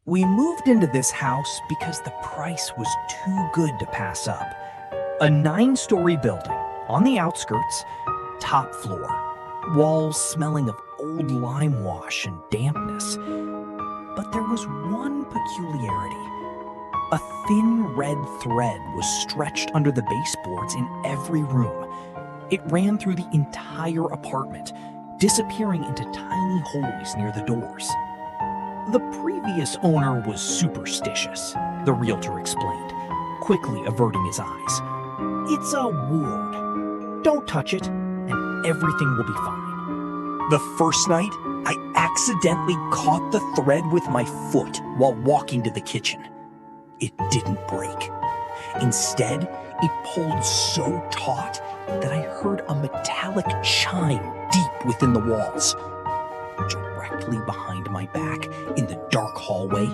We moved into this house because the price was too good to pass up. A 9-story building on the outskirts, top floor, walls smelling of old lime wash and dampness. But there was one peculiarity. A thin red thread was stretched under the baseboards in every room. It ran through the entire apartment, disappearing into tiny holes near the doors. The previous owner was superstitious, the realtor explained, quickly averting his eyes. It's a ward. Don't touch it, and everything will be fine. The first night, I accidentally caught the thread with my foot while walking to the kitchen. It didn't break. Instead, it pulled so taut that I heard a metallic chime deep within the walls. Directly behind my back, in the dark hallway,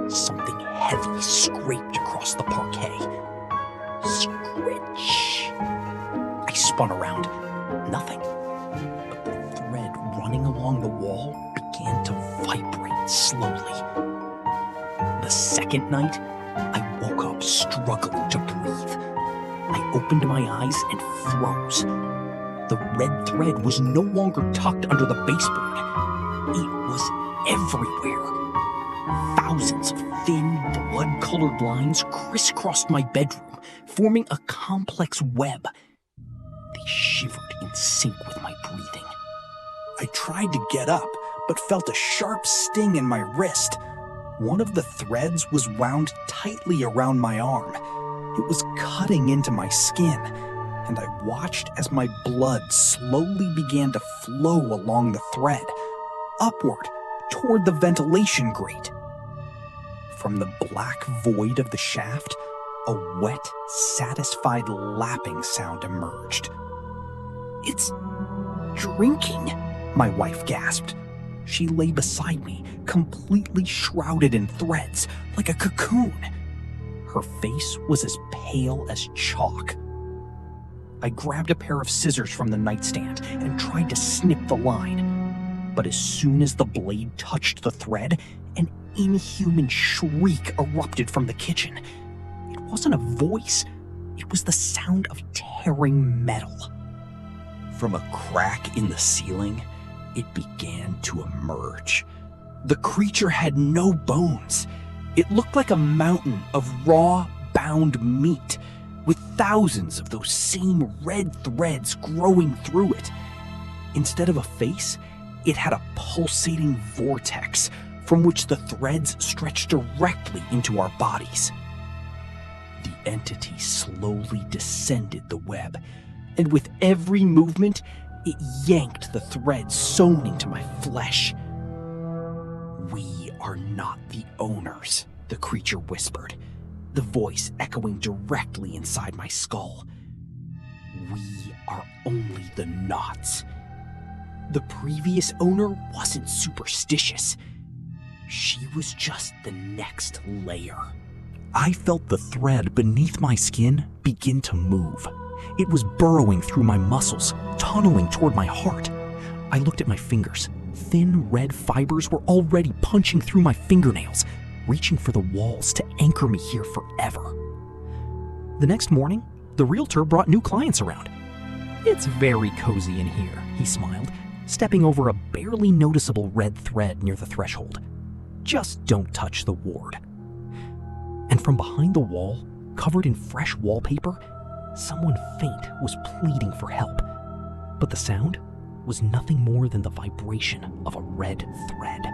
something heavy scraped across the parquet. Scritch! I spun around. Nothing. But the thread running along the wall began to vibrate slowly. The second night, I woke up struggling to breathe. I opened my eyes and froze. The red thread was no longer tucked under the baseboard. It was everywhere. Thousands of thin, blood-colored lines crisscrossed my bedroom, forming a complex web. They shivered in sync with my breathing. I tried to get up, but felt a sharp sting in my wrist. One of the threads was wound tightly around my arm. It was cutting into my skin, and I watched as my blood slowly began to flow along the thread, upward toward the ventilation grate. From the black void of the shaft, a wet, satisfied lapping sound emerged. It's drinking, my wife gasped. She lay beside me, completely shrouded in threads, like a cocoon. Her face was as pale as chalk. I grabbed a pair of scissors from the nightstand and tried to snip the line. But as soon as the blade touched the thread, an inhuman shriek erupted from the kitchen. It wasn't a voice, it was the sound of tearing metal. From a crack in the ceiling, it began to emerge. The creature had no bones. It looked like a mountain of raw, bound meat, with thousands of those same red threads growing through it. Instead of a face, it had a pulsating vortex from which the threads stretched directly into our bodies. The entity slowly descended the web, and with every movement, it yanked the threads sewn into my flesh. "We are not the owners," the creature whispered, the voice echoing directly inside my skull. "We are only the knots." The previous owner wasn't superstitious. She was just the next layer. I felt the thread beneath my skin begin to move. It was burrowing through my muscles, tunneling toward my heart. I looked at my fingers. Thin red fibers were already punching through my fingernails, reaching for the walls to anchor me here forever. The next morning, the realtor brought new clients around. "It's very cozy in here," he smiled, stepping over a barely noticeable red thread near the threshold. "Just don't touch the ward." And from behind the wall, covered in fresh wallpaper, someone faint was pleading for help. But the sound was nothing more than the vibration of a red thread.